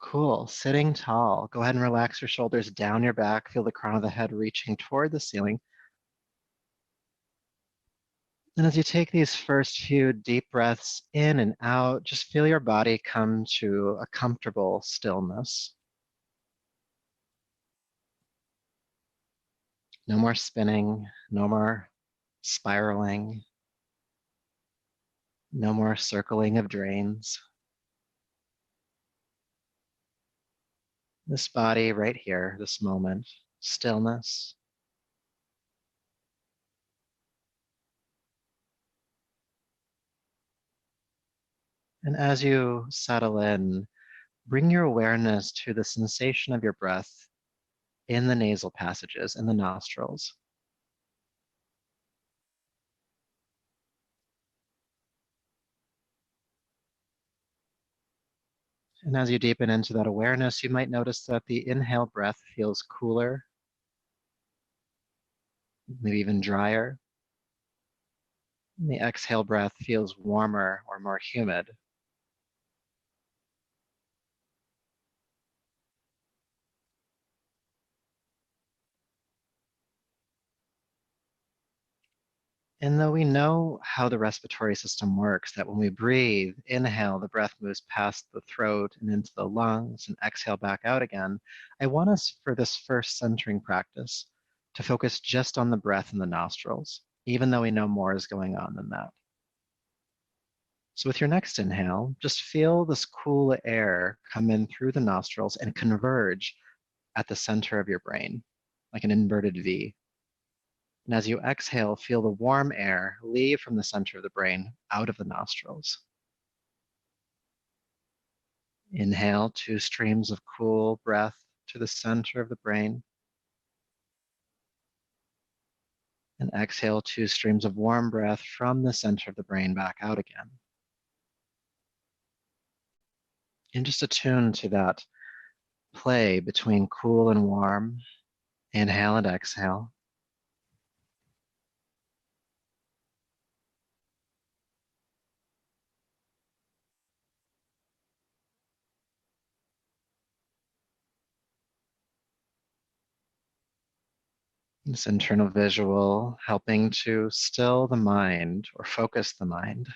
Cool. Sitting tall. Go ahead and relax your shoulders down your back. Feel the crown of the head reaching toward the ceiling. And as you take these first few deep breaths in and out, just feel your body come to a comfortable stillness. No more spinning, no more spiraling, no more circling of drains. This body right here, this moment, stillness. And as you settle in, bring your awareness to the sensation of your breath in the nasal passages, in the nostrils. And as you deepen into that awareness, you might notice that the inhale breath feels cooler, maybe even drier. And the exhale breath feels warmer or more humid. And though we know how the respiratory system works, that when we breathe, inhale, the breath moves past the throat and into the lungs, and exhale back out again, I want us for this first centering practice to focus just on the breath in the nostrils, even though we know more is going on than that. So with your next inhale, just feel this cool air come in through the nostrils and converge at the center of your brain, like an inverted V. And as you exhale, feel the warm air leave from the center of the brain out of the nostrils. Inhale, 2 streams of cool breath to the center of the brain. And exhale, 2 streams of warm breath from the center of the brain back out again. And just attune to that play between cool and warm. Inhale and exhale. This internal visual helping to still the mind or focus the mind.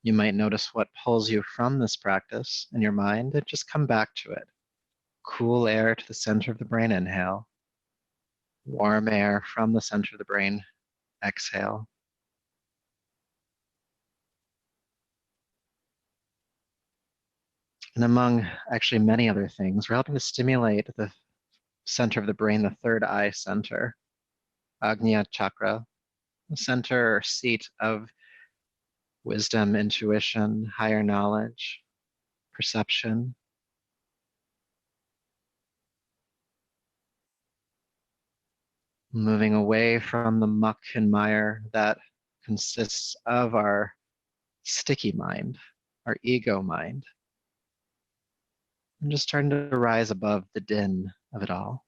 You might notice what pulls you from this practice in your mind and just come back to it. Cool air to the center of the brain, inhale. Warm air from the center of the brain, exhale. And among actually many other things, we're helping to stimulate the center of the brain, the third eye center, Agnya chakra, the center or seat of wisdom, intuition, higher knowledge, perception. Moving away from the muck and mire that consists of our sticky mind, our ego mind, and just starting to rise above the din of it all.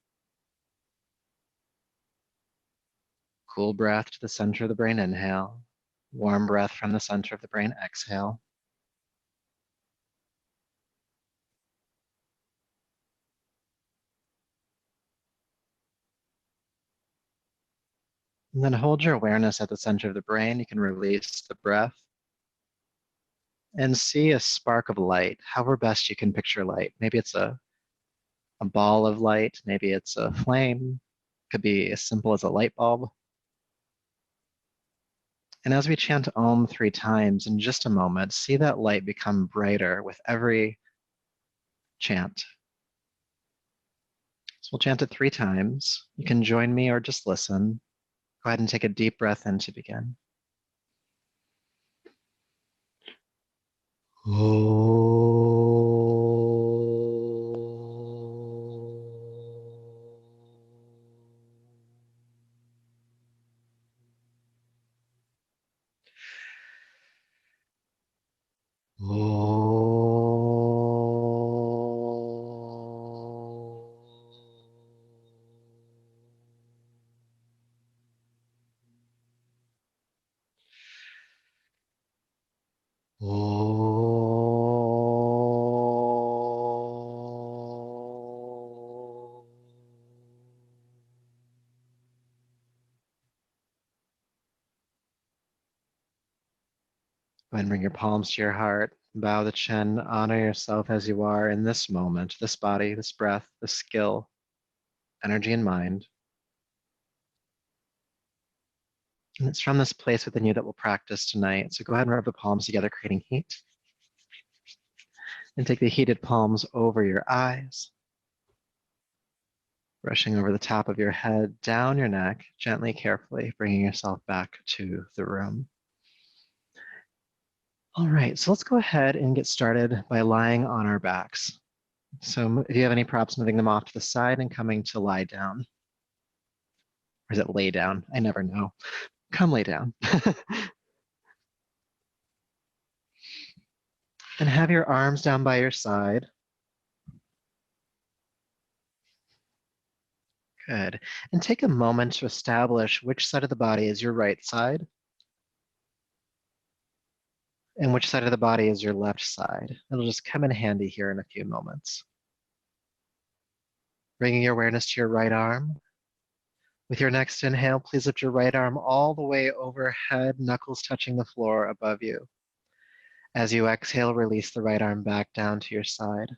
Cool breath to the center of the brain, inhale. Warm breath from the center of the brain, exhale. And then hold your awareness at the center of the brain. You can release the breath and see a spark of light, however best you can picture light. Maybe it's a ball of light, maybe it's a flame, could be as simple as a light bulb. And as we chant Om 3 times in just a moment, see that light become brighter with every chant. So we'll chant it 3 times. You can join me or just listen. Go ahead and take a deep breath in to begin. Go ahead and bring your palms to your heart. Bow the chin. Honor yourself as you are in this moment, this body, this breath, this skill, energy, and mind. And it's from this place within you that we'll practice tonight. So go ahead and rub the palms together, creating heat. And take the heated palms over your eyes, brushing over the top of your head, down your neck, gently, carefully, bringing yourself back to the room. All right, so let's go ahead and get started by lying on our backs. So if you have any props, moving them off to the side and coming to lie down. Or is it lay down? I never know. Come lay down. And have your arms down by your side. Good. And take a moment to establish which side of the body is your right side and which side of the body is your left side. It'll just come in handy here in a few moments. Bringing your awareness to your right arm. With your next inhale, please lift your right arm all the way overhead, knuckles touching the floor above you. As you exhale, release the right arm back down to your side.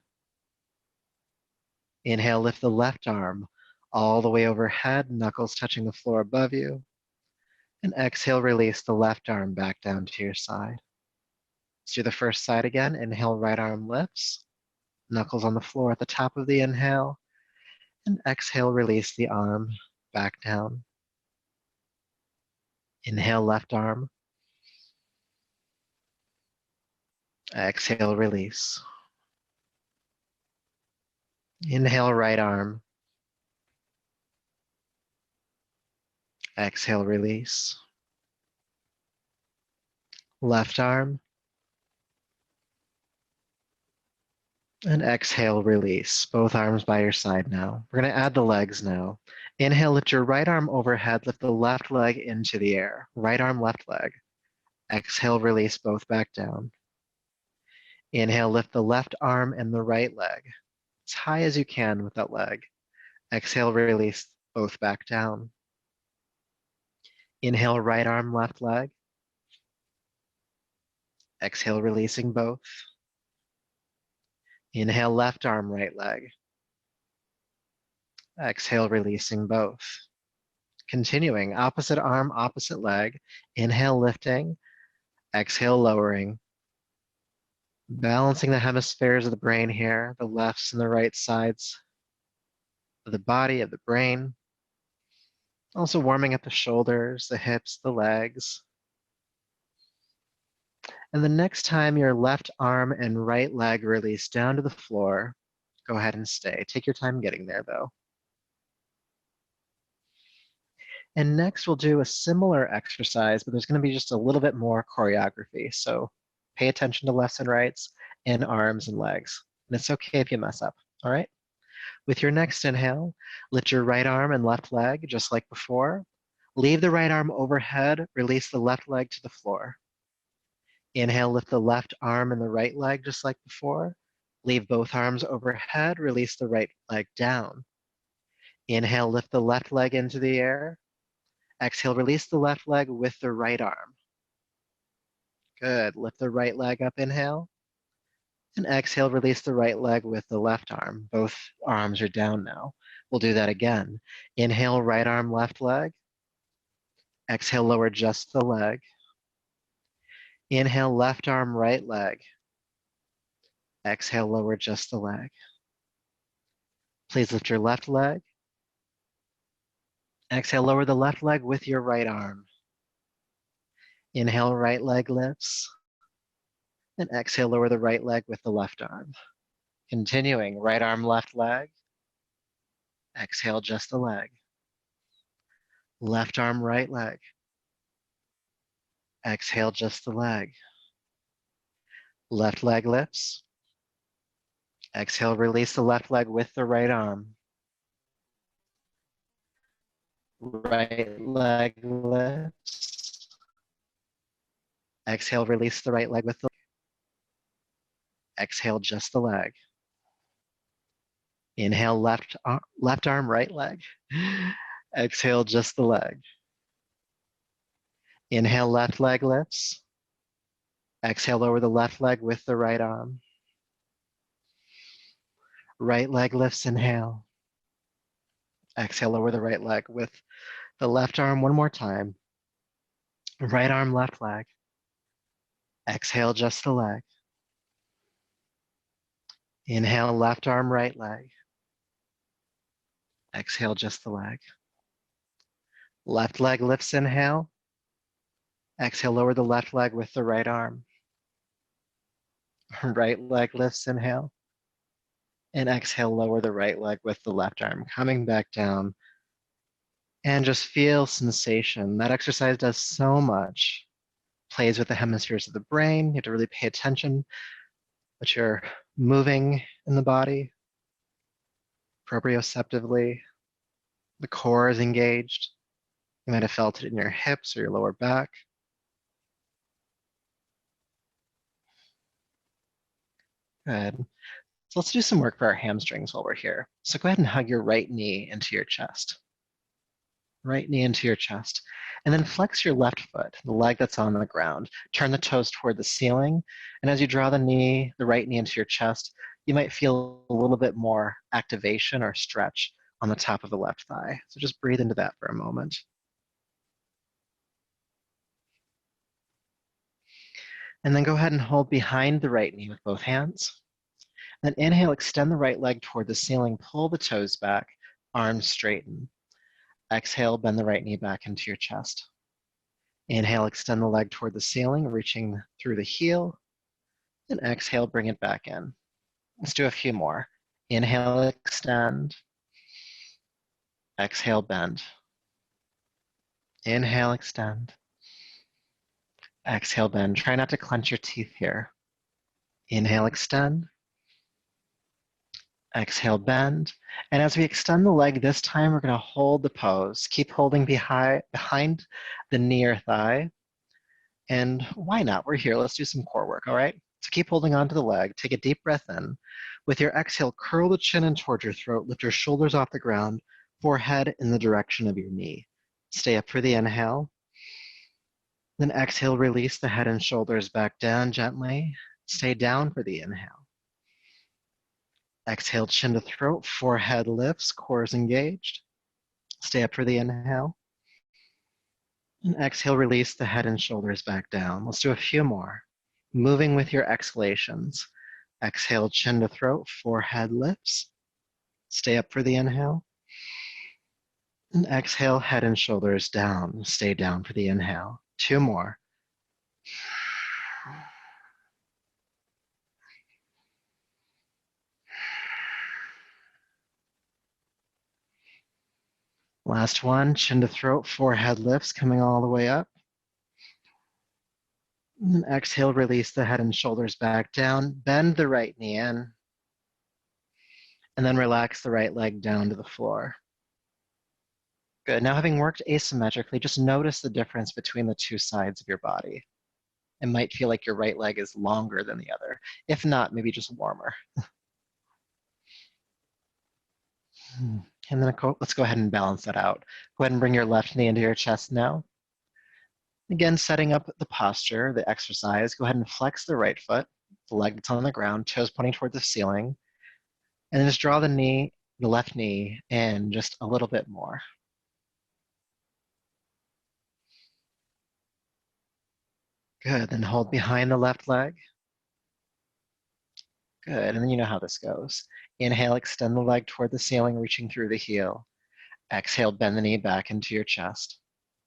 Inhale, lift the left arm all the way overhead, knuckles touching the floor above you. And exhale, release the left arm back down to your side. Let's do the first side again. Inhale, right arm lifts, knuckles on the floor at the top of the inhale. And exhale, release the arm back down. Inhale, left arm. Exhale, release. Inhale, right arm. Exhale, release. Left arm. And exhale, release. Both arms by your side now. We're going to add the legs now. Inhale, lift your right arm overhead, lift the left leg into the air. Right arm, left leg. Exhale, release both back down. Inhale, lift the left arm and the right leg as high as you can with that leg. Exhale, release both back down. Inhale, right arm, left leg. Exhale, releasing both. Inhale, left arm, right leg. Exhale, releasing both. Continuing, opposite arm, opposite leg. Inhale, lifting. Exhale, lowering. Balancing the hemispheres of the brain here, the lefts and the right sides of the body, of the brain. Also warming up the shoulders, the hips, the legs. And the next time your left arm and right leg release down to the floor, go ahead and stay. Take your time getting there though. And next we'll do a similar exercise, but there's going to be just a little bit more choreography. So pay attention to lefts and rights and arms and legs. And it's okay if you mess up, all right? With your next inhale, lift your right arm and left leg just like before. Leave the right arm overhead, release the left leg to the floor. Inhale, lift the left arm and the right leg just like before. Leave both arms overhead, release the right leg down. Inhale, lift the left leg into the air. Exhale, release the left leg with the right arm. Good, lift the right leg up, inhale. And exhale, release the right leg with the left arm. Both arms are down now. We'll do that again. Inhale, right arm, left leg. Exhale, lower just the leg. Inhale, left arm, right leg. Exhale, lower just the leg. Please lift your left leg. Exhale, lower the left leg with your right arm. Inhale, right leg lifts. And exhale, lower the right leg with the left arm. Continuing, right arm, left leg. Exhale, just the leg. Left arm, right leg. Exhale, just the leg. Left leg lifts. Exhale, release the left leg with the right arm. Right leg lifts. Exhale, release the right leg with the exhale, just the leg. Inhale, left arm, right leg. Exhale, just the leg. Inhale, left leg lifts. Exhale, lower the left leg with the right arm. Right leg lifts, inhale. Exhale, lower the right leg with the left arm one more time. Right arm, left leg. Exhale, just the leg. Inhale, left arm, right leg. Exhale, just the leg. Left leg lifts, inhale. Exhale, lower the left leg with the right arm. Right leg lifts, inhale. And exhale, lower the right leg with the left arm. Coming back down. And just feel sensation. That exercise does so much. Plays with the hemispheres of the brain. You have to really pay attention that you're moving in the body proprioceptively. The core is engaged. You might have felt it in your hips or your lower back. Good. So let's do some work for our hamstrings while we're here. So go ahead and hug your right knee into your chest. Right knee into your chest. And then flex your left foot, the leg that's on the ground. Turn the toes toward the ceiling. And as you draw the right knee into your chest, you might feel a little bit more activation or stretch on the top of the left thigh. So just breathe into that for a moment. And then go ahead and hold behind the right knee with both hands. Then inhale, extend the right leg toward the ceiling, pull the toes back, arms straighten. Exhale, bend the right knee back into your chest. Inhale, extend the leg toward the ceiling, reaching through the heel. And exhale, bring it back in. Let's do a few more. Inhale, extend. Exhale, bend. Inhale, extend. Exhale, bend. Try not to clench your teeth here. Inhale, extend. Exhale, bend. And as we extend the leg this time, we're going to hold the pose. Keep holding behind the knee or thigh. And why not? We're here. Let's do some core work, all right? So keep holding onto the leg. Take a deep breath in. With your exhale, curl the chin in towards your throat. Lift your shoulders off the ground, forehead in the direction of your knee. Stay up for the inhale. Then exhale, release the head and shoulders back down gently. Stay down for the inhale. Exhale, chin to throat, forehead lifts, core is engaged. Stay up for the inhale. And exhale, release the head and shoulders back down. Let's do a few more. Moving with your exhalations. Exhale, chin to throat, forehead lifts. Stay up for the inhale. And exhale, head and shoulders down. Stay down for the inhale. Two more. Last one, chin to throat, forehead lifts, coming all the way up. And then exhale, release the head and shoulders back down. Bend the right knee in. And then relax the right leg down to the floor. Good. Now, having worked asymmetrically, just notice the difference between the two sides of your body. It might feel like your right leg is longer than the other. If not, maybe just warmer. And then let's go ahead and balance that out. Go ahead and bring your left knee into your chest now. Again, setting up the posture, the exercise. Go ahead and flex the right foot, the leg that's on the ground, toes pointing toward the ceiling. And then just draw the left knee in just a little bit more. Good, then hold behind the left leg. Good, and then you know how this goes. Inhale, extend the leg toward the ceiling, reaching through the heel. Exhale, bend the knee back into your chest.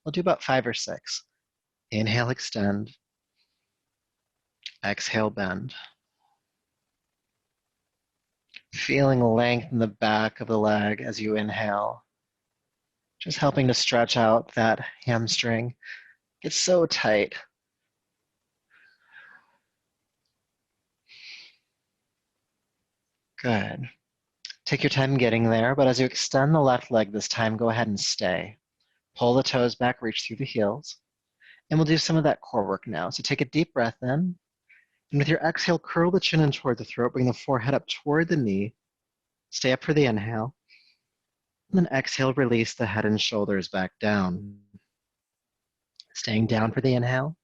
We'll do about 5 or 6. Inhale, extend. Exhale, bend. Feeling length in the back of the leg as you inhale. Just helping to stretch out that hamstring. It's so tight. Good. Take your time getting there, but as you extend the left leg this time, go ahead and stay. Pull the toes back, reach through the heels. And we'll do some of that core work now. So take a deep breath in. And with your exhale, curl the chin in toward the throat, bring the forehead up toward the knee. Stay up for the inhale. And then exhale, release the head and shoulders back down. Staying down for the inhale.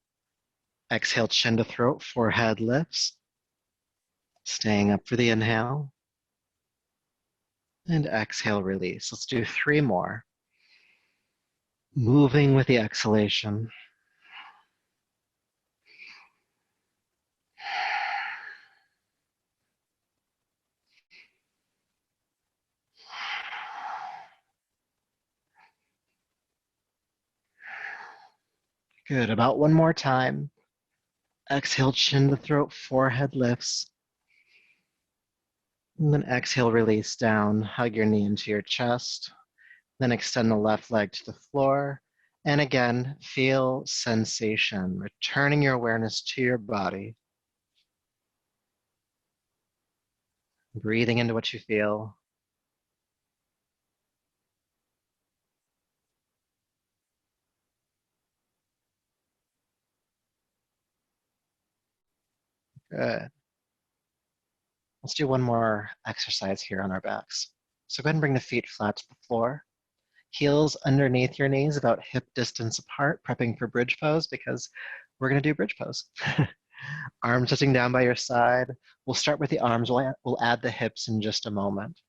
Exhale, chin to throat, forehead lifts. Staying up for the inhale. And exhale, release. Let's do 3 more. Moving with the exhalation. Good, about 1 more time. Exhale, chin to throat, forehead lifts. And then exhale, release down. Hug your knee into your chest. Then extend the left leg to the floor. And again, feel sensation, returning your awareness to your body. Breathing into what you feel. Good. Let's do 1 more exercise here on our backs. So go ahead and bring the feet flat to the floor. Heels underneath your knees, about hip distance apart, prepping for bridge pose because we're going to do bridge pose. Arms touching down by your side. We'll start with the arms. We'll add the hips in just a moment.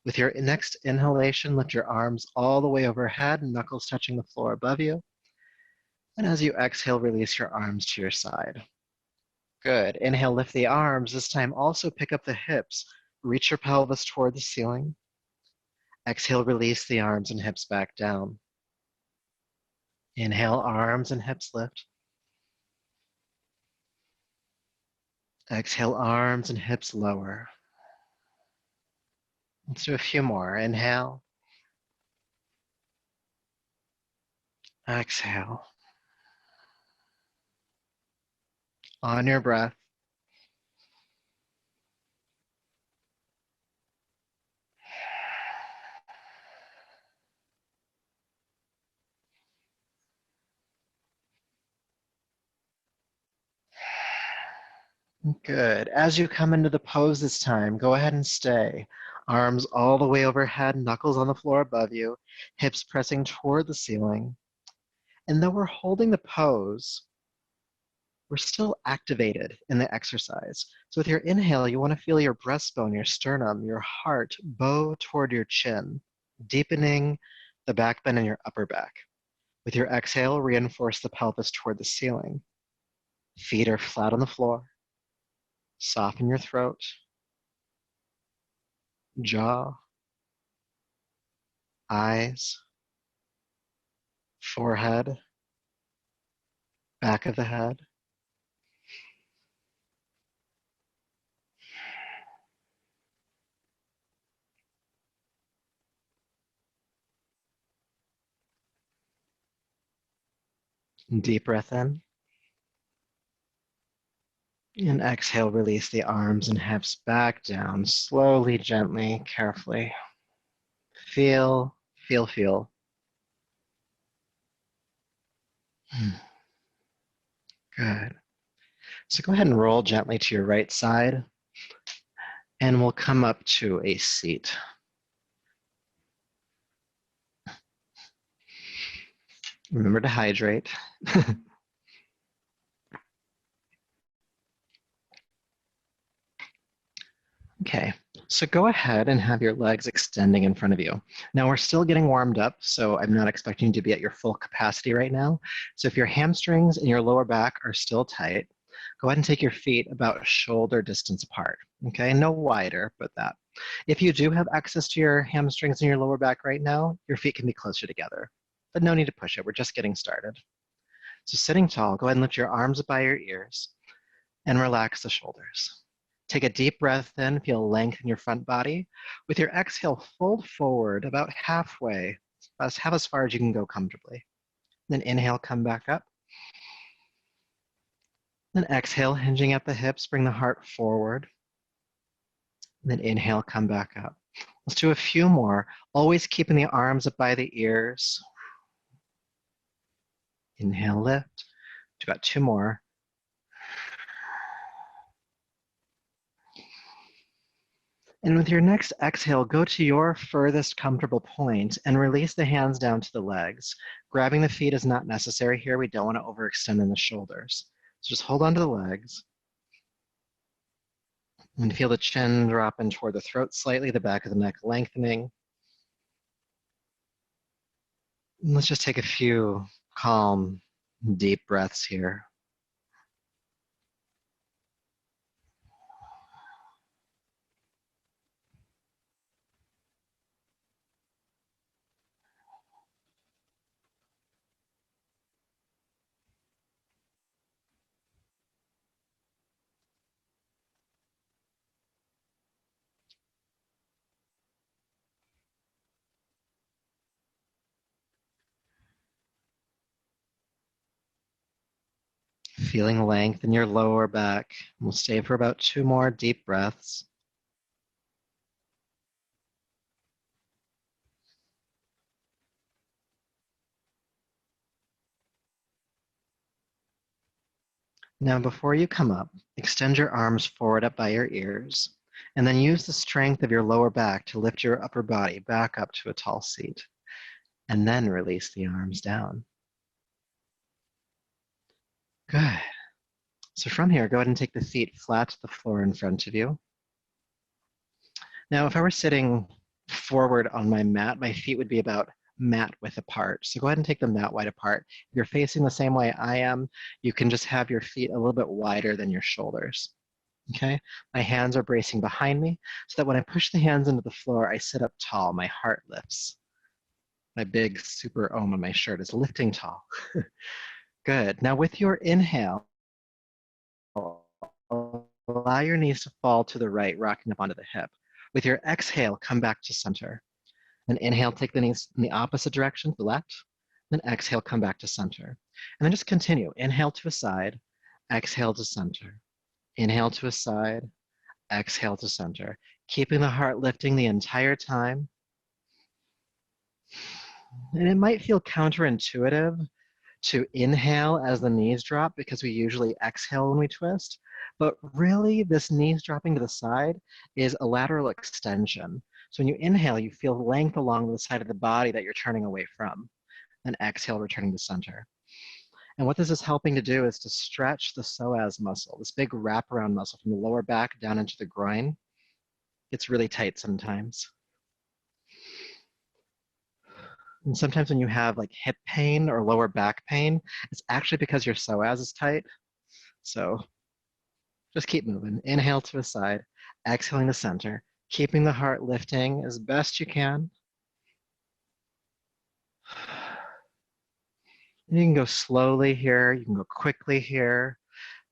With your next inhalation, lift your arms all the way overhead, knuckles touching the floor above you. And as you exhale, release your arms to your side. Good. Inhale, lift the arms. This time also pick up the hips. Reach your pelvis toward the ceiling. Exhale, release the arms and hips back down. Inhale, arms and hips lift. Exhale, arms and hips lower. Let's do a few more. Inhale. Exhale. On your breath. Good. As you come into the pose this time, go ahead and stay. Arms all the way overhead, knuckles on the floor above you, hips pressing toward the ceiling. And though we're holding the pose, we're still activated in the exercise. So with your inhale, you want to feel your breastbone, your sternum, your heart bow toward your chin, deepening the back bend in your upper back. With your exhale, reinforce the pelvis toward the ceiling. Feet are flat on the floor. Soften your throat, jaw, eyes, forehead, back of the head. Deep breath in. And exhale, release the arms and hips back down, slowly, gently, carefully. Feel, feel, feel. Good. So go ahead and roll gently to your right side, and we'll come up to a seat. Remember to hydrate. Okay, so go ahead and have your legs extending in front of you. Now we're still getting warmed up, so I'm not expecting you to be at your full capacity right now. So if your hamstrings and your lower back are still tight, go ahead and take your feet about shoulder distance apart, okay? No wider, but that. If you do have access to your hamstrings and your lower back right now, your feet can be closer together, but no need to push it. We're just getting started. So sitting tall, go ahead and lift your arms up by your ears and relax the shoulders. Take a deep breath in, feel length in your front body. With your exhale, fold forward about halfway, half as far as you can go comfortably. Then inhale, come back up. Then exhale, hinging at the hips, bring the heart forward. Then inhale, come back up. Let's do a few more, always keeping the arms up by the ears. Inhale, lift. Do about 2 more. And with your next exhale, go to your furthest comfortable point and release the hands down to the legs. Grabbing the feet is not necessary here. We don't want to overextend in the shoulders. So just hold on to the legs and feel the chin drop in toward the throat slightly, the back of the neck lengthening. And let's just take a few calm, deep breaths here. Feeling length in your lower back. We'll stay for about 2 more deep breaths. Now, before you come up, extend your arms forward up by your ears, and then use the strength of your lower back to lift your upper body back up to a tall seat, and then release the arms down. Good. So from here, go ahead and take the feet flat to the floor in front of you. Now, if I were sitting forward on my mat, my feet would be about mat width apart. So go ahead and take them that wide apart. If you're facing the same way I am, you can just have your feet a little bit wider than your shoulders. Okay, my hands are bracing behind me so that when I push the hands into the floor, I sit up tall, my heart lifts. My big super ohm on my shirt is lifting tall. Good. Now with your inhale, allow your knees to fall to the right, rocking up onto the hip. With your exhale, come back to center. Then inhale, take the knees in the opposite direction, to the left. Then exhale, come back to center. And then just continue. Inhale to a side, exhale to center. Inhale to a side, exhale to center. Keeping the heart lifting the entire time. And it might feel counterintuitive to inhale as the knees drop because we usually exhale when we twist. But really, this knees dropping to the side is a lateral extension. So when you inhale, you feel length along the side of the body that you're turning away from. And exhale, returning to center. And what this is helping to do is to stretch the psoas muscle, this big wraparound muscle from the lower back down into the groin. It's really tight sometimes. And sometimes when you have like hip pain or lower back pain, it's actually because your psoas is tight. So just keep moving. Inhale to a side, exhaling to center, keeping the heart lifting as best you can. And you can go slowly here, you can go quickly here.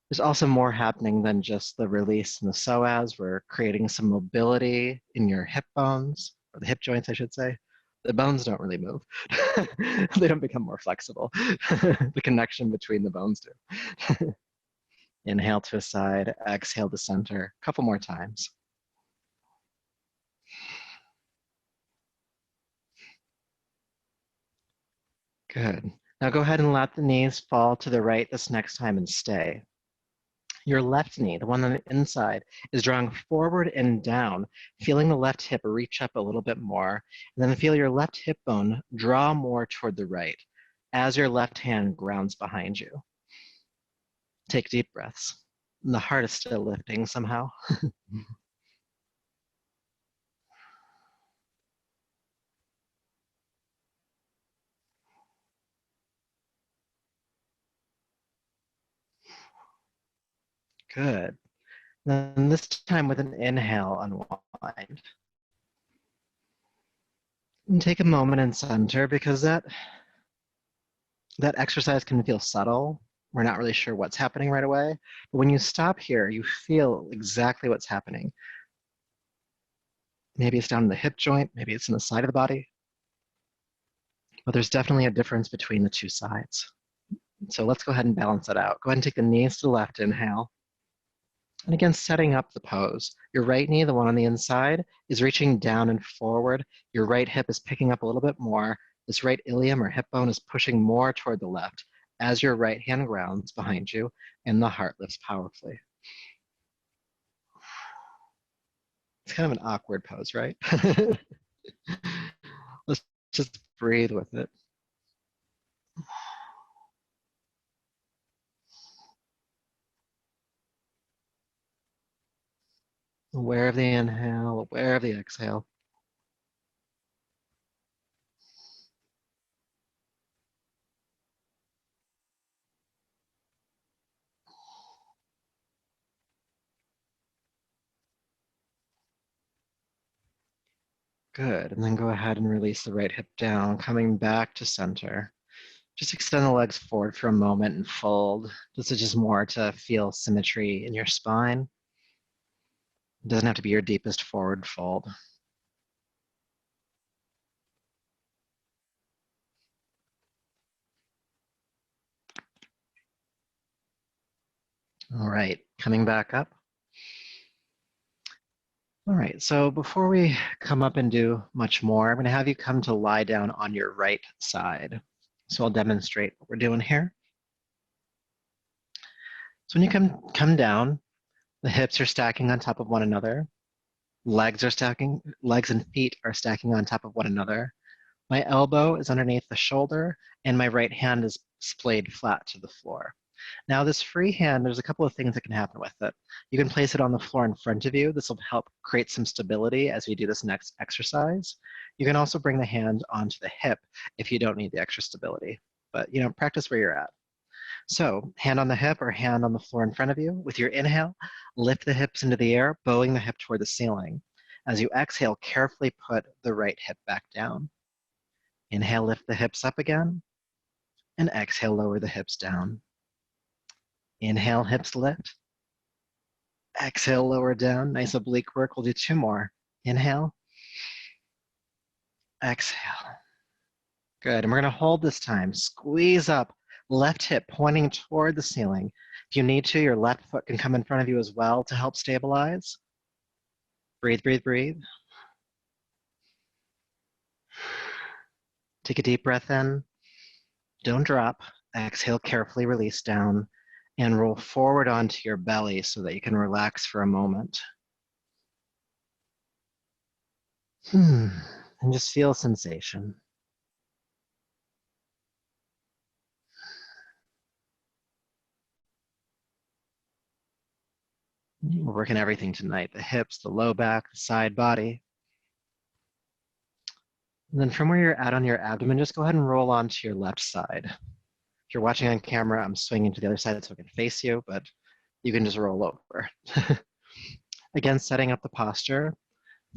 There's also more happening than just the release in the psoas. We're creating some mobility in your hip bones, or the hip joints, I should say. The bones don't really move. They don't become more flexible. The connection between the bones do. Inhale to a side, exhale to center. A couple more times. Good. Now go ahead and let the knees fall to the right this next time and stay. Your left knee, the one on the inside, is drawing forward and down, feeling the left hip reach up a little bit more, and then feel your left hip bone draw more toward the right as your left hand grounds behind you. Take deep breaths. And the heart is still lifting somehow. Good. Then this time with an inhale, unwind. And take a moment and center because that exercise can feel subtle. We're not really sure what's happening right away. But when you stop here, you feel exactly what's happening. Maybe it's down in the hip joint, maybe it's in the side of the body. But there's definitely a difference between the two sides. So let's go ahead and balance that out. Go ahead and take the knees to the left, inhale. And again, setting up the pose. Your right knee, the one on the inside, is reaching down and forward. Your right hip is picking up a little bit more. This right ilium or hip bone is pushing more toward the left as your right hand grounds behind you and the heart lifts powerfully. It's kind of an awkward pose, right? Let's just breathe with it. Aware of the inhale, aware of the exhale. Good, and then go ahead and release the right hip down, coming back to center. Just extend the legs forward for a moment and fold. This is just more to feel symmetry in your spine. It doesn't have to be your deepest forward fold. All right, coming back up. All right, so before we come up and do much more, I'm going to have you come to lie down on your right side. So I'll demonstrate what we're doing here. So when you come down, the hips are stacking on top of one another. Legs and feet are stacking on top of one another. My elbow is underneath the shoulder, and my right hand is splayed flat to the floor. Now, this free hand, there's a couple of things that can happen with it. You can place it on the floor in front of you. This will help create some stability as we do this next exercise. You can also bring the hand onto the hip if you don't need the extra stability. But, practice where you're at. So, hand on the hip or hand on the floor in front of you. With your inhale, lift the hips into the air, bowing the hip toward the ceiling. As you exhale, carefully put the right hip back down. Inhale, lift the hips up again, and exhale, lower the hips down. Inhale, hips lift. Exhale, lower down. Nice oblique work. We'll do two more. Inhale. Exhale. Good. And we're going to hold this time. Squeeze up. Left hip pointing toward the ceiling. If you need to, your left foot can come in front of you as well to help stabilize. Breathe, breathe, breathe. Take a deep breath in. Don't drop. Exhale, carefully release down and roll forward onto your belly so that you can relax for a moment. And just feel sensation. We're working everything tonight, the hips, the low back, the side body. And then from where you're at on your abdomen, just go ahead and roll onto your left side. If you're watching on camera, I'm swinging to the other side so I can face you, but you can just roll over. Again, setting up the posture,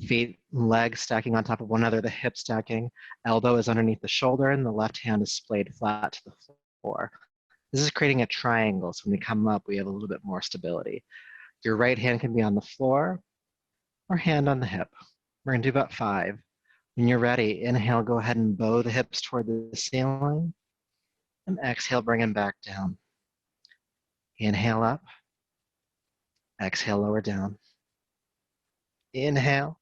feet and legs stacking on top of one another, the hips stacking, elbow is underneath the shoulder, and the left hand is splayed flat to the floor. This is creating a triangle, so when we come up, we have a little bit more stability. Your right hand can be on the floor or hand on the hip. We're going to do about 5. When you're ready, inhale, go ahead and bow the hips toward the ceiling. And exhale, bring them back down. Inhale up. Exhale, lower down. Inhale.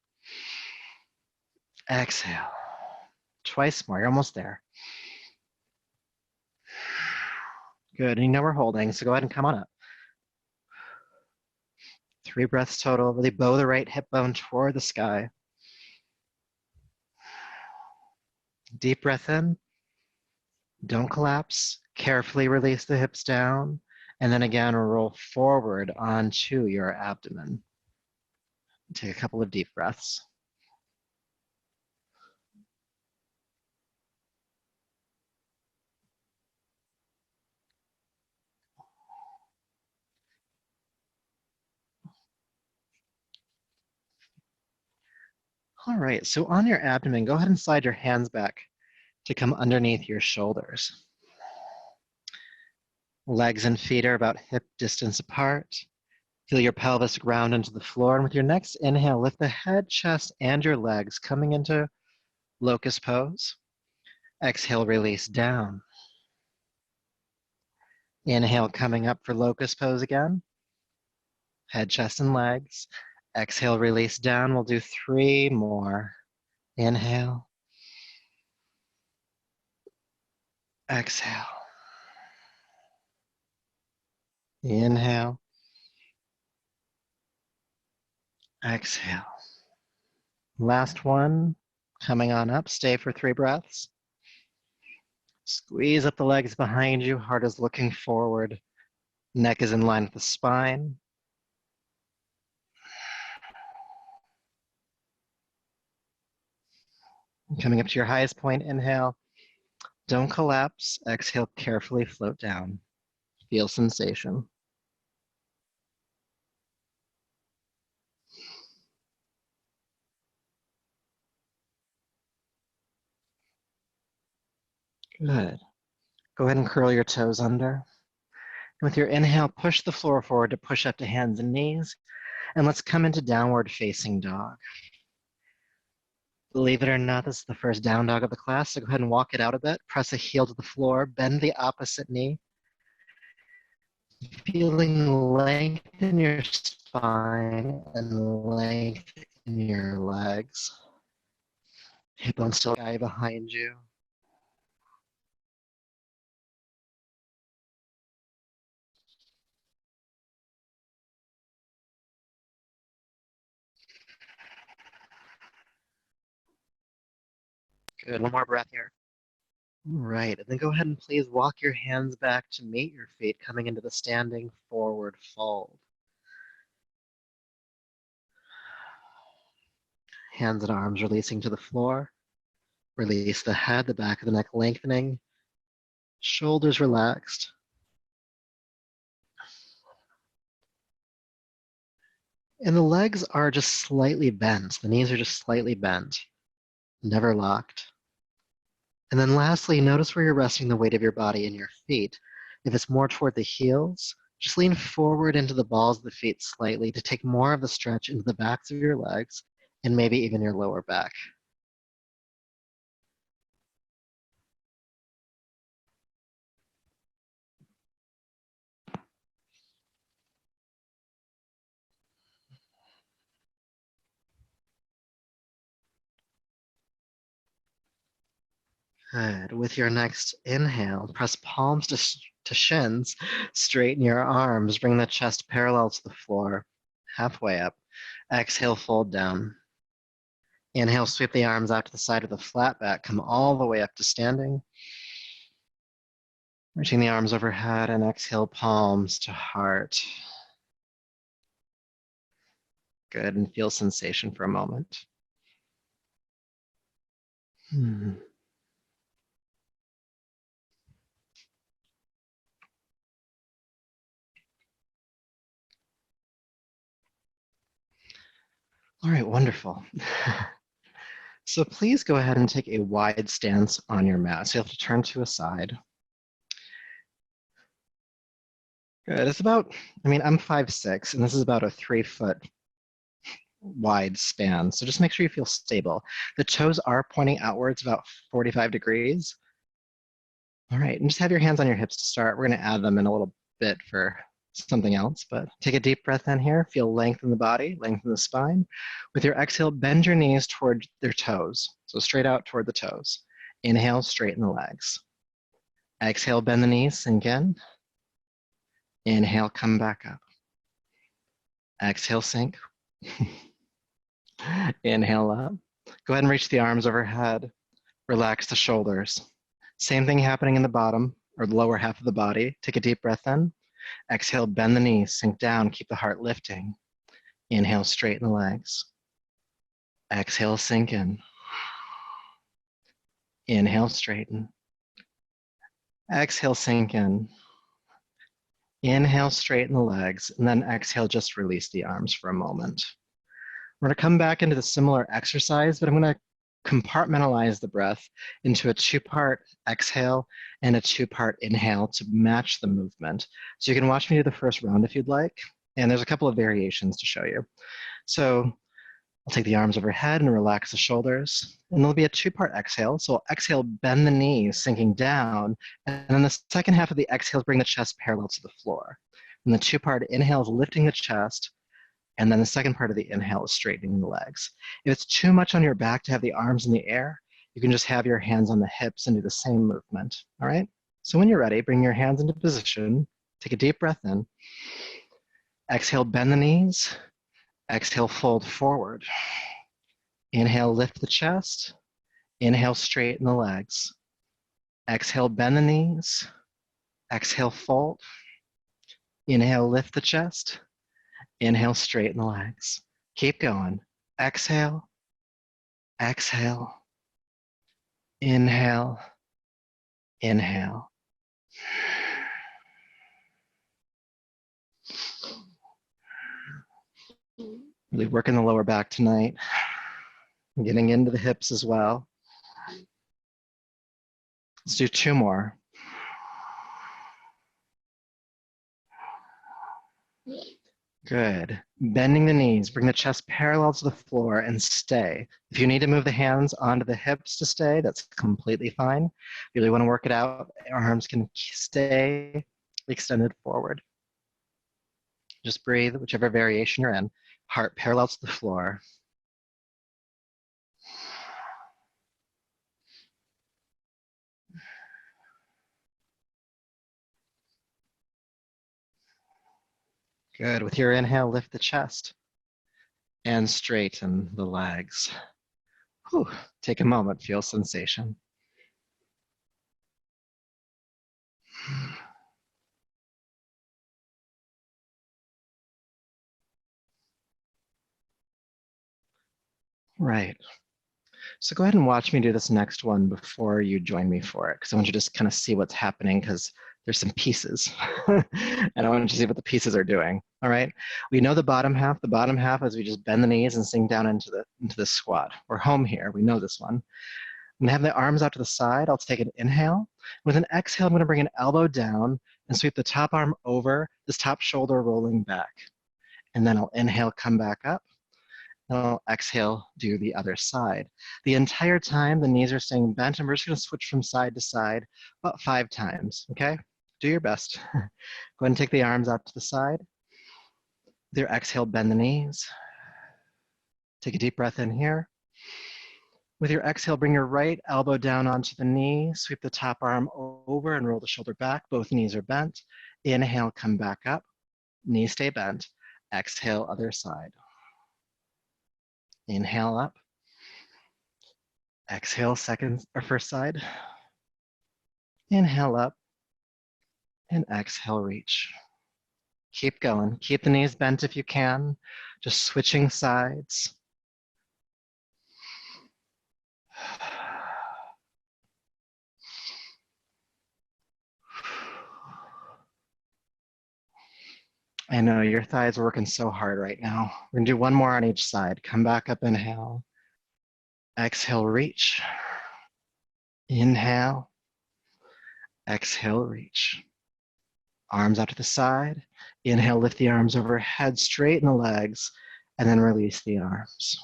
Exhale. Twice more. You're almost there. Good. And we're holding, so go ahead and come on up. 3 breaths total. Really bow the right hip bone toward the sky. Deep breath in. Don't collapse. Carefully release the hips down. And then again, roll forward onto your abdomen. Take a couple of deep breaths. All right, so on your abdomen, go ahead and slide your hands back to come underneath your shoulders. Legs and feet are about hip distance apart. Feel your pelvis ground into the floor. And with your next inhale, lift the head, chest, and your legs coming into Locust Pose. Exhale, release down. Inhale, coming up for Locust Pose again. Head, chest, and legs. Exhale, release down. We'll do 3 more. Inhale. Exhale. Inhale. Exhale. Last one. Coming on up. Stay for 3 breaths. Squeeze up the legs behind you. Heart is looking forward. Neck is in line with the spine. Coming up to your highest point, inhale. Don't collapse. Exhale, carefully float down. Feel sensation. Good. Go ahead and curl your toes under. With your inhale, push the floor forward to push up to hands and knees. And let's come into downward facing dog. Believe it or not, this is the first down dog of the class, so go ahead and walk it out a bit. Press a heel to the floor, bend the opposite knee. Feeling length in your spine and length in your legs. Hip bone still guy behind you. Good, one more breath here. All right, and then go ahead and please walk your hands back to meet your feet, coming into the standing forward fold. Hands and arms releasing to the floor. Release the head, the back of the neck lengthening. Shoulders relaxed. And the legs are just slightly bent. The knees are just slightly bent, never locked. And then lastly, notice where you're resting the weight of your body in your feet. If it's more toward the heels, just lean forward into the balls of the feet slightly to take more of the stretch into the backs of your legs and maybe even your lower back. Good. With your next inhale, press palms to shins, straighten your arms, bring the chest parallel to the floor, halfway up. Exhale, fold down. Inhale, sweep the arms out to the side of the flat back, come all the way up to standing. Reaching the arms overhead and exhale, palms to heart. Good, and feel sensation for a moment. All right, wonderful. So please go ahead and take a wide stance on your mat. So you have to turn to a side. Good. It's about, I'm 5'6", and this is about a 3-foot wide span. So just make sure you feel stable. The toes are pointing outwards about 45 degrees. All right, and just have your hands on your hips to start. We're going to add them in a little bit for something else, but take a deep breath in here. Feel length in the body, length in the spine. With your exhale, bend your knees toward their toes. So straight out toward the toes. Inhale, straighten the legs. Exhale, bend the knees, sink in. Inhale, come back up. Exhale, sink. Inhale up. Go ahead and reach the arms overhead. Relax the shoulders. Same thing happening in the bottom or the lower half of the body. Take a deep breath in. Exhale, bend the knees, sink down, keep the heart lifting. Inhale, straighten the legs. Exhale, sink in. Inhale, straighten. Exhale, sink in. Inhale, straighten the legs, and then exhale, just release the arms for a moment. We're going to come back into the similar exercise, but I'm going to compartmentalize the breath into a 2-part exhale and a 2-part inhale to match the movement. So you can watch me do the first round if you'd like, and there's a couple of variations to show you. So I'll take the arms overhead and relax the shoulders, and there'll be a 2-part exhale. So I'll exhale, bend the knees, sinking down, and then the second half of the exhale, bring the chest parallel to the floor. And the 2-part inhale is lifting the chest, and then the second part of the inhale is straightening the legs. If it's too much on your back to have the arms in the air, you can just have your hands on the hips and do the same movement, all right? So when you're ready, bring your hands into position, take a deep breath in, exhale, bend the knees, exhale, fold forward. Inhale, lift the chest, inhale, straighten the legs. Exhale, bend the knees, exhale, fold. Inhale, lift the chest, inhale, straighten the legs. Keep going. Exhale, exhale, Inhale, inhale. Really working the lower back tonight. Getting into the hips as well. Let's do 2 more. Good. Bending the knees, bring the chest parallel to the floor and stay. If you need to move the hands onto the hips to stay, that's completely fine. If you really want to work it out, arms can stay extended forward. Just breathe, whichever variation you're in. Heart parallel to the floor. Good. With your inhale, lift the chest and straighten the legs. Whew. Take a moment, feel sensation. Right. So go ahead and watch me do this next one before you join me for it, because I want you to just kind of see what's happening, because there's some pieces. And I want you to see what the pieces are doing. All right. We know the bottom half. The bottom half is we just bend the knees and sink down into the squat. We're home here. We know this one. I'm gonna have the arms out to the side. I'll take an inhale. With an exhale, I'm gonna bring an elbow down and sweep the top arm over, this top shoulder rolling back. And then I'll inhale, come back up. And I'll exhale, do the other side. The entire time, the knees are staying bent, and we're just gonna switch from side to side about 5 times, okay? Do your best. Go ahead and take the arms out to the side. With your exhale, bend the knees. Take a deep breath in here. With your exhale, bring your right elbow down onto the knee, sweep the top arm over and roll the shoulder back. Both knees are bent. Inhale, come back up. Knees stay bent. Exhale, other side. Inhale up. Exhale, second or first side. Inhale up. And exhale, reach. Keep going. Keep the knees bent if you can. Just switching sides. I know your thighs are working so hard right now. We're gonna do 1 more on each side. Come back up, inhale. Exhale, reach. Inhale. Exhale, reach. Arms out to the side. Inhale, lift the arms overhead, straighten the legs, and then release the arms.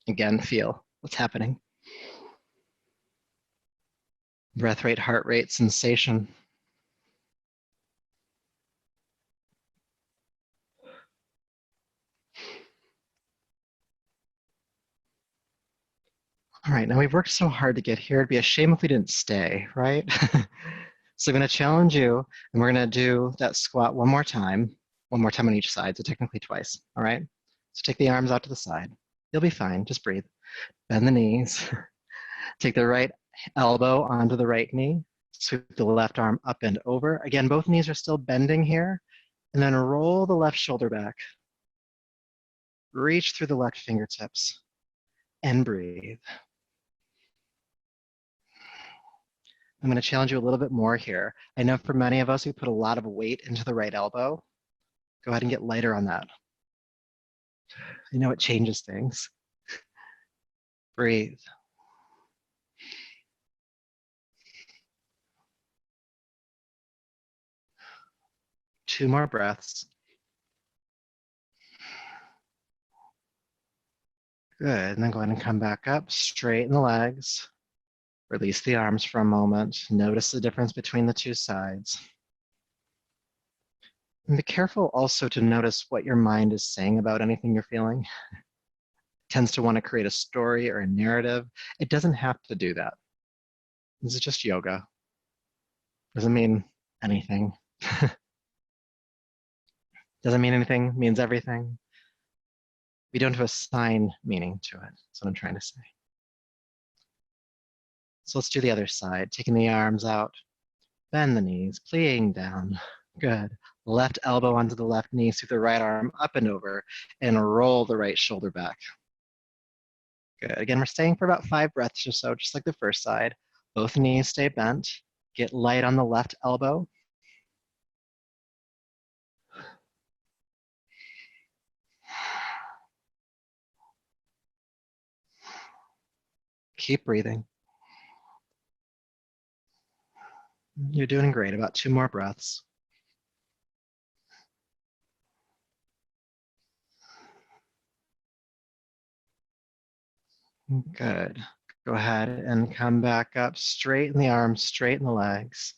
Again, feel what's happening. Breath rate, heart rate, sensation. All right, now we've worked so hard to get here. It'd be a shame if we didn't stay, right? So I'm gonna challenge you, and we're gonna do that squat one more time on each side, so technically twice, all right? So take the arms out to the side. You'll be fine, just breathe. Bend the knees. Take the right elbow onto the right knee. Sweep the left arm up and over. Again, both knees are still bending here. And then roll the left shoulder back. Reach through the left fingertips and breathe. I'm going to challenge you a little bit more here. I know for many of us, we put a lot of weight into the right elbow. Go ahead and get lighter on that. I know it changes things. Breathe. Two more breaths. Good, and then go ahead and come back up, straighten the legs. Release the arms for a moment. Notice the difference between the two sides. And be careful also to notice what your mind is saying about anything you're feeling. It tends to want to create a story or a narrative. It doesn't have to do that. This is just yoga. Doesn't mean anything. Doesn't mean anything, means everything. We don't have to assign meaning to it. That's what I'm trying to say. So let's do the other side. Taking the arms out, bend the knees, playing down. Good. Left elbow onto the left knee, sweep the right arm up and over, and roll the right shoulder back. Good. Again, we're staying for about 5 breaths or so, just like the first side. Both knees stay bent. Get light on the left elbow. Keep breathing. You're doing great. About 2 more breaths. Good. Go ahead and come back up. Straighten the arms, straighten the legs.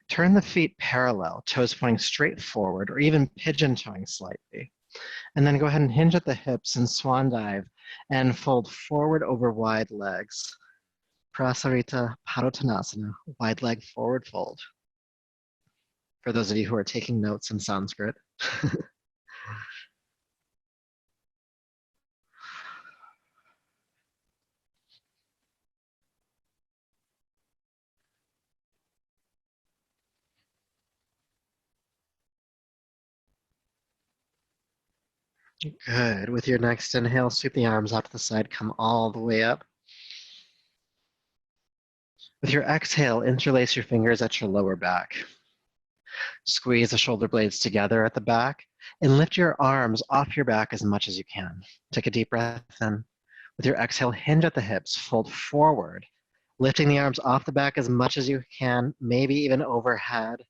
Turn the feet parallel, toes pointing straight forward, or even pigeon toeing slightly. And then go ahead and hinge at the hips and swan dive and fold forward over wide legs. Prasarita Padottanasana, wide leg forward fold. For those of you who are taking notes in Sanskrit. Good. With your next inhale, sweep the arms out to the side, come all the way up. With your exhale, interlace your fingers at your lower back. Squeeze the shoulder blades together at the back and lift your arms off your back as much as you can. Take a deep breath in. With your exhale, hinge at the hips, fold forward, lifting the arms off the back as much as you can, maybe even overhead.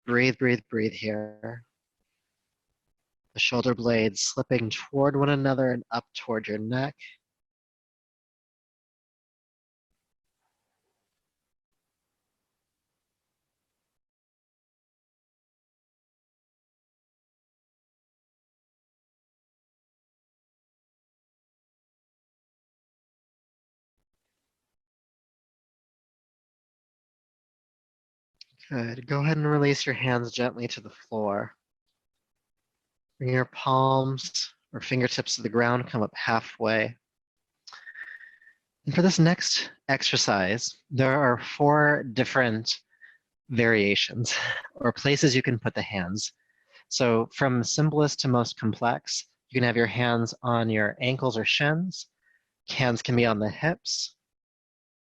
Breathe, breathe, breathe here. The shoulder blades slipping toward one another and up toward your neck. Good. Go ahead and release your hands gently to the floor. Bring your palms or fingertips to the ground, come up halfway. And for this next exercise, there are 4 different variations or places you can put the hands. So from simplest to most complex, you can have your hands on your ankles or shins. Hands can be on the hips.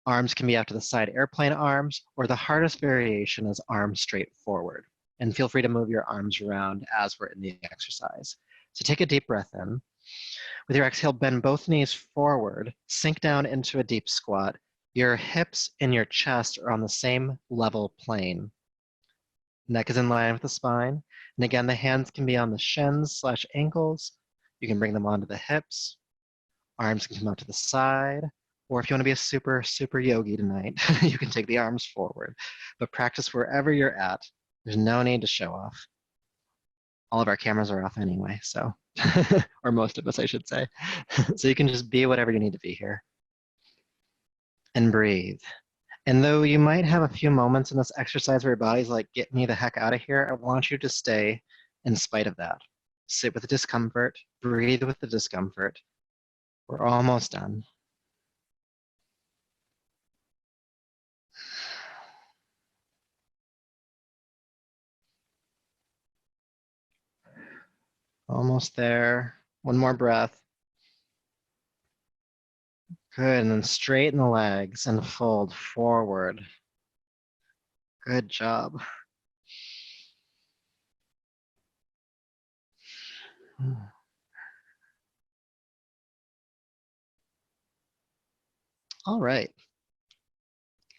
Arms can be out to the side, airplane arms, or the hardest variation is arms straight forward. And feel free to move your arms around as we're in the exercise. So take a deep breath in. With your exhale, bend both knees forward, sink down into a deep squat. Your hips and your chest are on the same level plane. Neck is in line with the spine. And again, the hands can be on the shins/ankles. You can bring them onto the hips. Arms can come out to the side. Or if you want to be a super, super yogi tonight, you can take the arms forward. But practice wherever you're at. There's no need to show off. All of our cameras are off anyway, so, or most of us, I should say. So you can just be whatever you need to be here. And breathe. And though you might have a few moments in this exercise where your body's like, get me the heck out of here, I want you to stay in spite of that. Sit with the discomfort, breathe with the discomfort. We're almost done. Almost there. One more breath. Good, and then straighten the legs and fold forward. Good job. All right.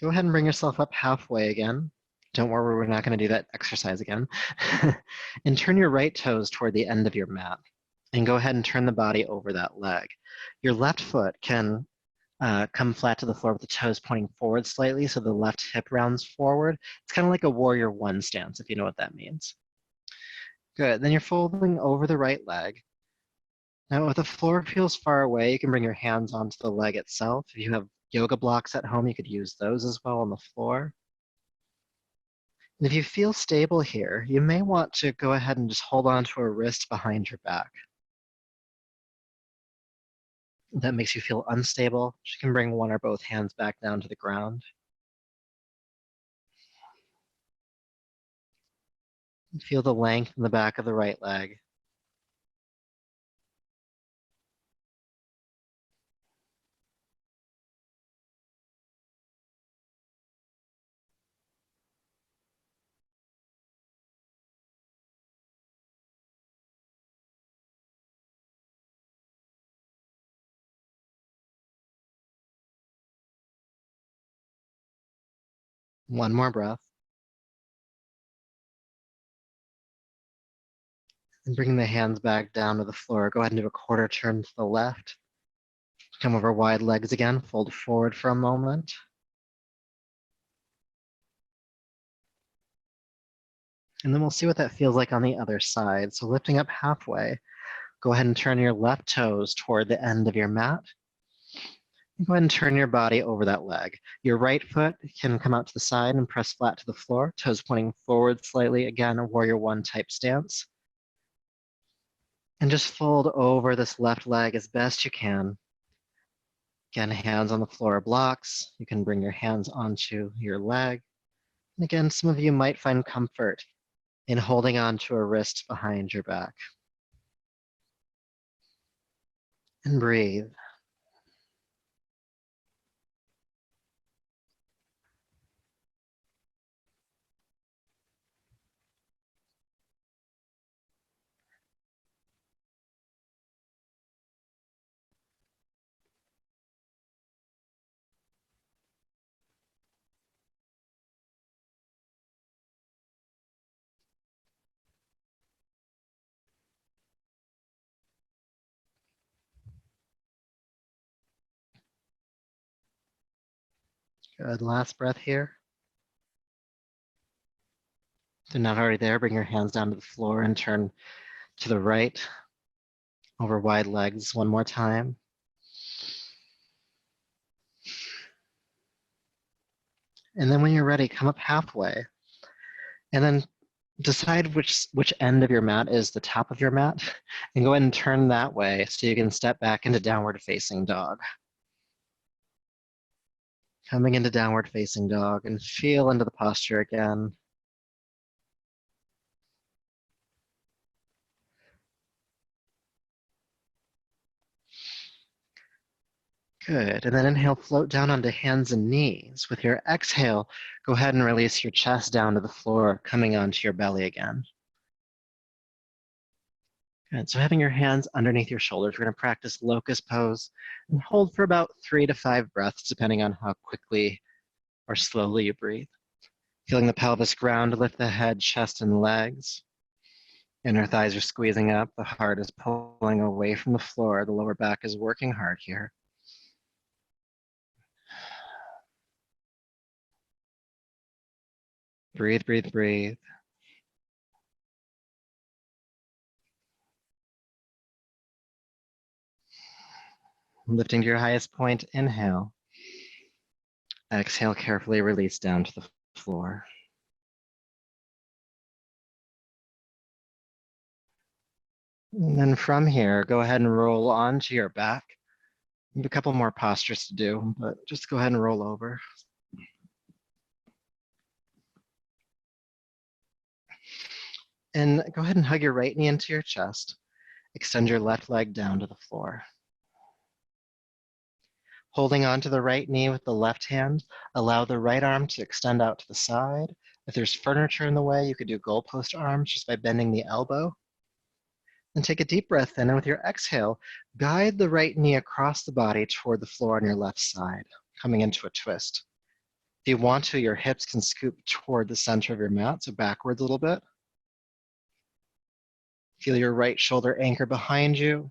Go ahead and bring yourself up halfway again. Don't worry, we're not going to do that exercise again. And turn your right toes toward the end of your mat. And go ahead and turn the body over that leg. Your left foot can come flat to the floor with the toes pointing forward slightly so the left hip rounds forward. It's kind of like a warrior 1 stance, if you know what that means. Good. Then you're folding over the right leg. Now, if the floor feels far away, you can bring your hands onto the leg itself. If you have yoga blocks at home, you could use those as well on the floor. And if you feel stable here, you may want to go ahead and just hold on to a wrist behind your back. If that makes you feel unstable, you can bring one or both hands back down to the ground. And feel the length in the back of the right leg. One more breath. And bring the hands back down to the floor. Go ahead and do a quarter turn to the left. Come over wide legs again. Fold forward for a moment. And then we'll see what that feels like on the other side. So lifting up halfway, go ahead and turn your left toes toward the end of your mat. Go ahead and turn your body over that leg. Your right foot can come out to the side and press flat to the floor, toes pointing forward slightly. Again, a warrior one type stance. And just fold over this left leg as best you can. Again, hands on the floor blocks. You can bring your hands onto your leg. And again, some of you might find comfort in holding on to a wrist behind your back. And breathe. Good, last breath here. If they're not already there, bring your hands down to the floor and turn to the right over wide legs one more time. And then when you're ready, come up halfway. And then decide which end of your mat is the top of your mat, and go ahead and turn that way so you can step back into downward facing dog. Coming into downward facing dog and feel into the posture again. Good, and then inhale, float down onto hands and knees. With your exhale, go ahead and release your chest down to the floor, coming onto your belly again. Good, so having your hands underneath your shoulders, we're gonna practice Locust Pose and hold for about 3 to 5 breaths, depending on how quickly or slowly you breathe. Feeling the pelvis ground, lift the head, chest, and legs. Inner thighs are squeezing up, the heart is pulling away from the floor, the lower back is working hard here. Breathe, breathe, breathe. Lifting to your highest point, inhale. Exhale, carefully release down to the floor. And then from here, go ahead and roll onto your back. You have a couple more postures to do, but just go ahead and roll over. And go ahead and hug your right knee into your chest. Extend your left leg down to the floor. Holding onto the right knee with the left hand, allow the right arm to extend out to the side. If there's furniture in the way, you could do goalpost arms just by bending the elbow. And take a deep breath in, and with your exhale, guide the right knee across the body toward the floor on your left side, coming into a twist. If you want to, your hips can scoop toward the center of your mat, so backwards a little bit. Feel your right shoulder anchor behind you.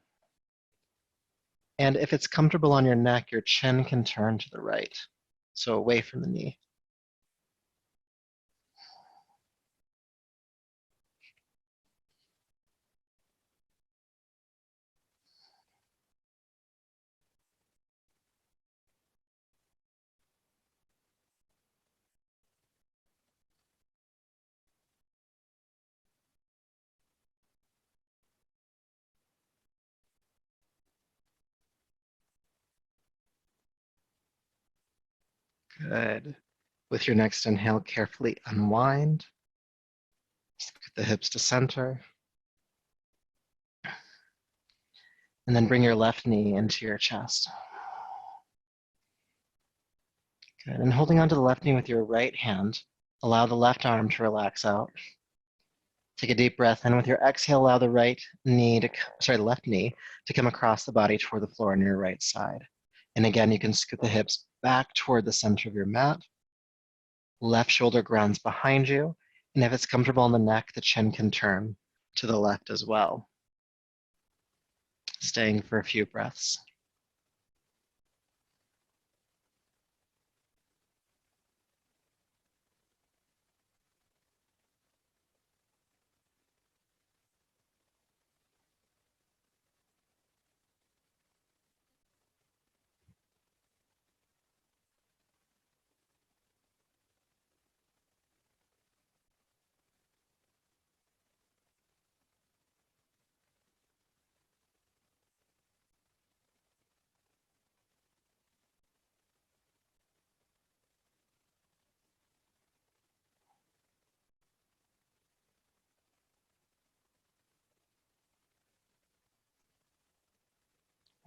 And if it's comfortable on your neck, your chin can turn to the right, so away from the knee. Good. With your next inhale, carefully unwind. Get the hips to center. And then bring your left knee into your chest. Good. And holding onto the left knee with your right hand, allow the left arm to relax out. Take a deep breath in. With your exhale, allow the left knee to come across the body toward the floor on your right side. And again, you can scoot the hips back toward the center of your mat. Left shoulder grounds behind you, and if it's comfortable in the neck, the chin can turn to the left as well. Staying for a few breaths.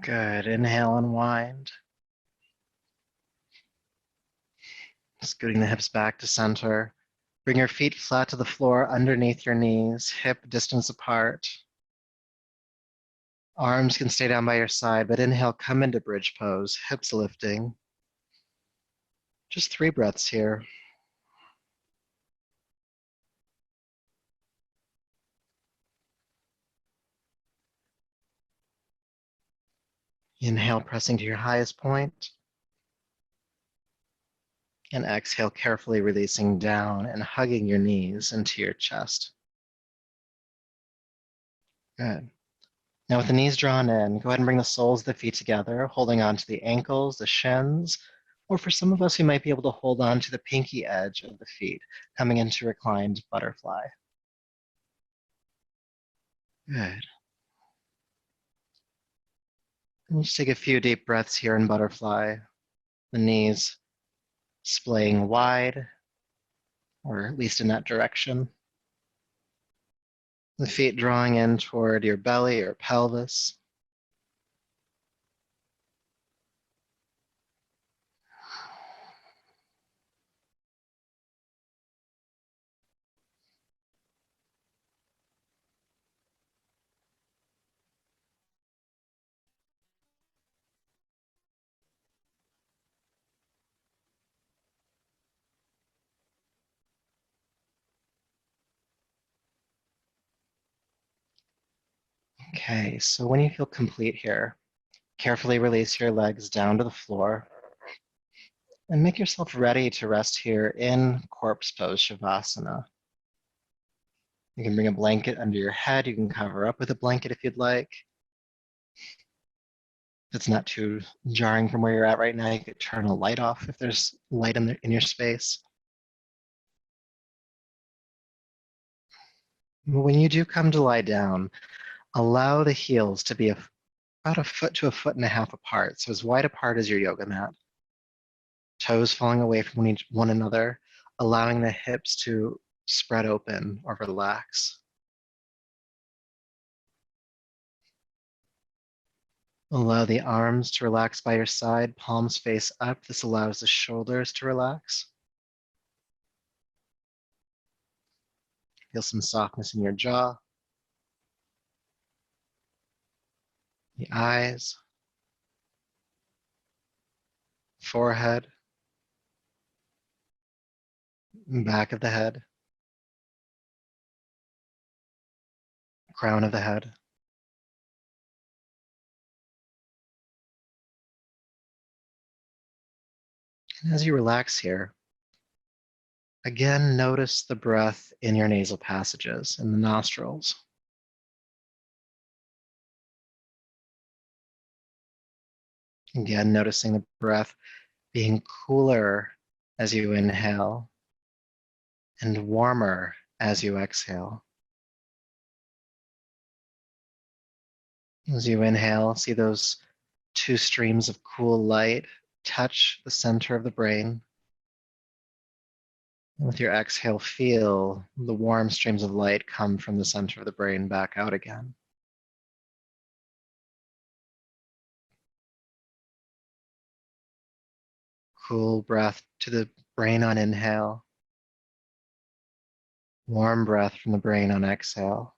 Good. Inhale, unwind. Scooting the hips back to center. Bring your feet flat to the floor underneath your knees, hip distance apart. Arms can stay down by your side, but inhale, come into bridge pose, hips lifting. Just 3 breaths here. Inhale, pressing to your highest point. And exhale, carefully releasing down and hugging your knees into your chest. Good. Now with the knees drawn in, go ahead and bring the soles of the feet together, holding on to the ankles, the shins, or for some of us who might be able to hold on to the pinky edge of the feet, coming into reclined butterfly. Good. And just take a few deep breaths here in butterfly. The knees splaying wide, or at least in that direction. The feet drawing in toward your belly or pelvis. Okay, so when you feel complete here, carefully release your legs down to the floor and make yourself ready to rest here in corpse pose, Shavasana. You can bring a blanket under your head. You can cover up with a blanket if you'd like. If it's not too jarring from where you're at right now, you could turn a light off if there's light in your space. When you do come to lie down, allow the heels to be about a foot to a foot and a half apart, so as wide apart as your yoga mat. Toes falling away from one another, allowing the hips to spread open or relax. Allow the arms to relax by your side, palms face up. This allows the shoulders to relax. Feel some softness in your jaw, the eyes, forehead, back of the head, crown of the head. And as you relax here, again, notice the breath in your nasal passages, in the nostrils. Again, noticing the breath being cooler as you inhale and warmer as you exhale. As you inhale, see those 2 streams of cool light touch the center of the brain. And with your exhale, feel the warm streams of light come from the center of the brain back out again. Cool breath to the brain on inhale. Warm breath from the brain on exhale.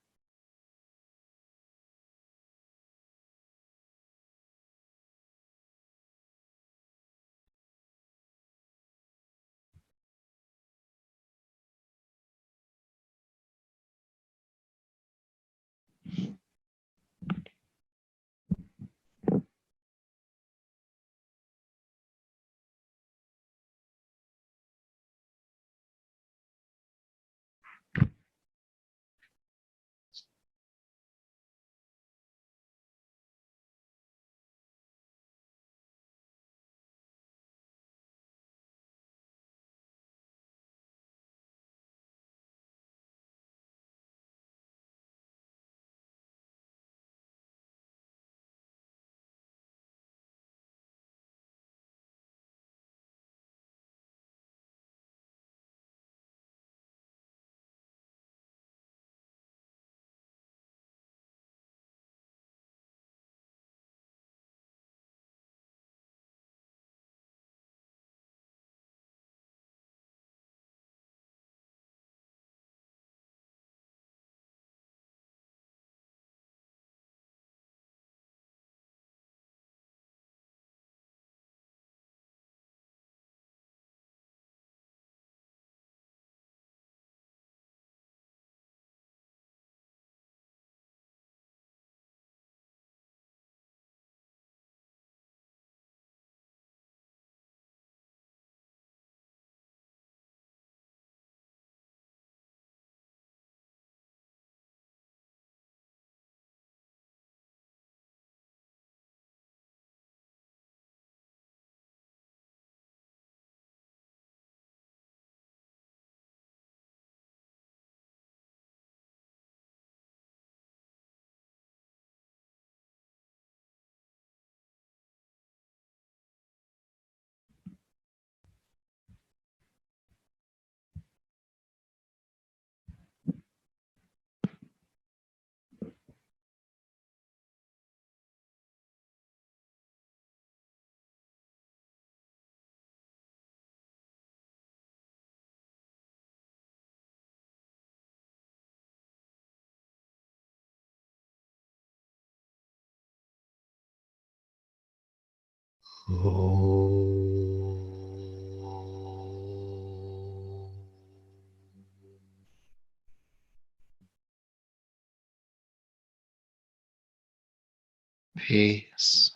Peace,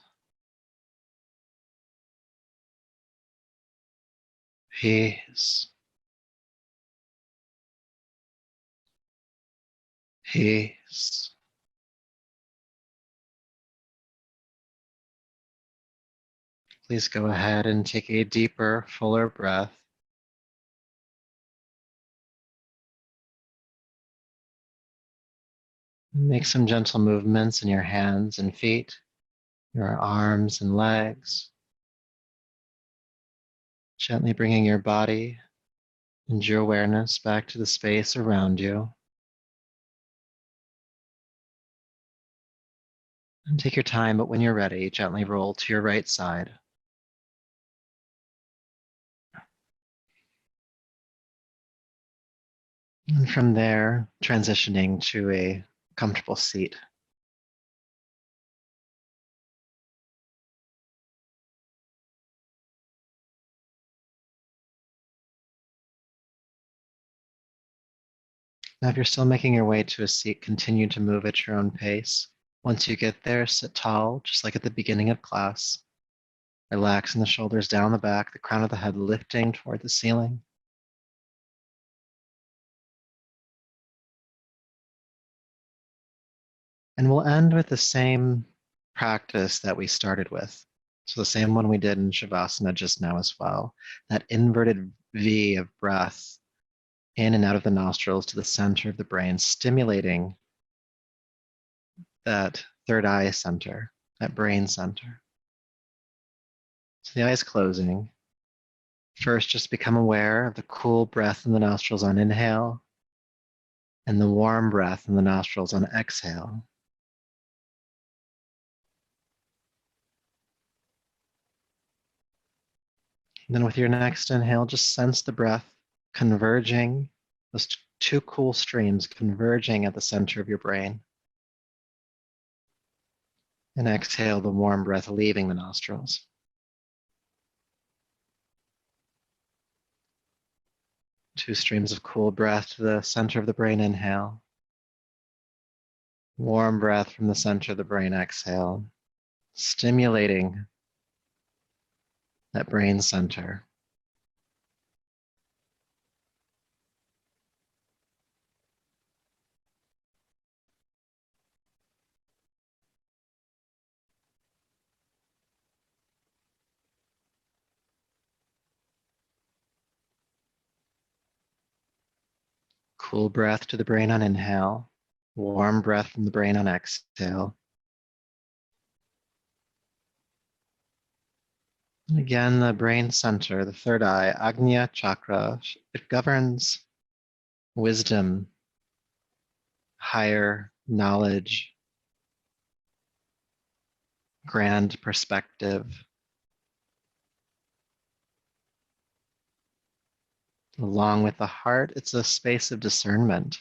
peace, peace. Please go ahead and take a deeper, fuller breath. Make some gentle movements in your hands and feet, your arms and legs, gently bringing your body and your awareness back to the space around you. And take your time, but when you're ready, gently roll to your right side. And from there, transitioning to a comfortable seat. Now, if you're still making your way to a seat, continue to move at your own pace. Once you get there, sit tall, just like at the beginning of class. Relaxing the shoulders down the back, the crown of the head lifting toward the ceiling. And we'll end with the same practice that we started with. So the same one we did in Shavasana just now as well. That inverted V of breath in and out of the nostrils to the center of the brain, stimulating that third eye center, that brain center. So the eyes closing. First, just become aware of the cool breath in the nostrils on inhale and the warm breath in the nostrils on exhale. And then with your next inhale, just sense the breath converging, those two cool streams converging at the center of your brain. And exhale the warm breath leaving the nostrils. Two streams of cool breath to the center of the brain, inhale. Warm breath from the center of the brain, exhale. Stimulating that brain center. Cool breath to the brain on inhale. Warm breath from the brain on exhale. And again, the brain center, the third eye, Agnya chakra, it governs wisdom, higher knowledge, grand perspective. Along with the heart, it's a space of discernment.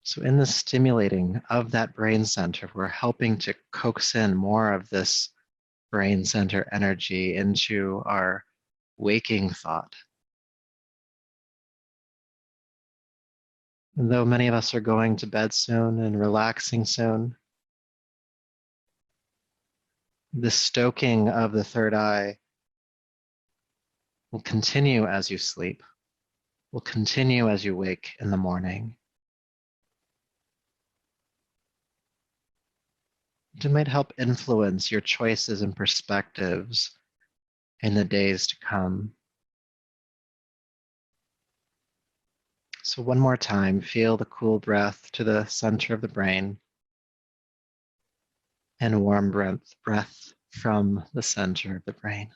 So in the stimulating of that brain center, we're helping to coax in more of this brain center energy into our waking thought. And though many of us are going to bed soon and relaxing soon, the stoking of the third eye will continue as you sleep, will continue as you wake in the morning. It might help influence your choices and perspectives in the days to come. So one more time, feel the cool breath to the center of the brain and warm breath from the center of the brain.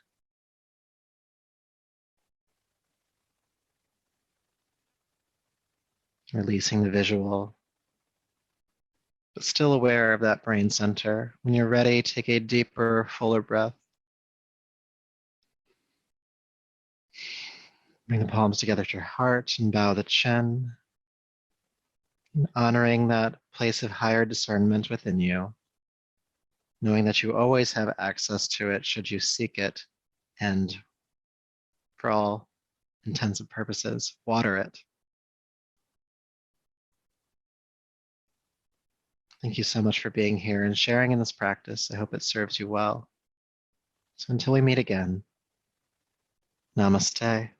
Releasing the visual, but still aware of that brain center. When you're ready, take a deeper, fuller breath. Bring the palms together to your heart and bow the chin, honoring that place of higher discernment within you. knowing that you always have access to it should you seek it, and for all intents and purposes, water it. Thank you so much for being here and sharing in this practice. I hope it serves you well. So until we meet again, namaste.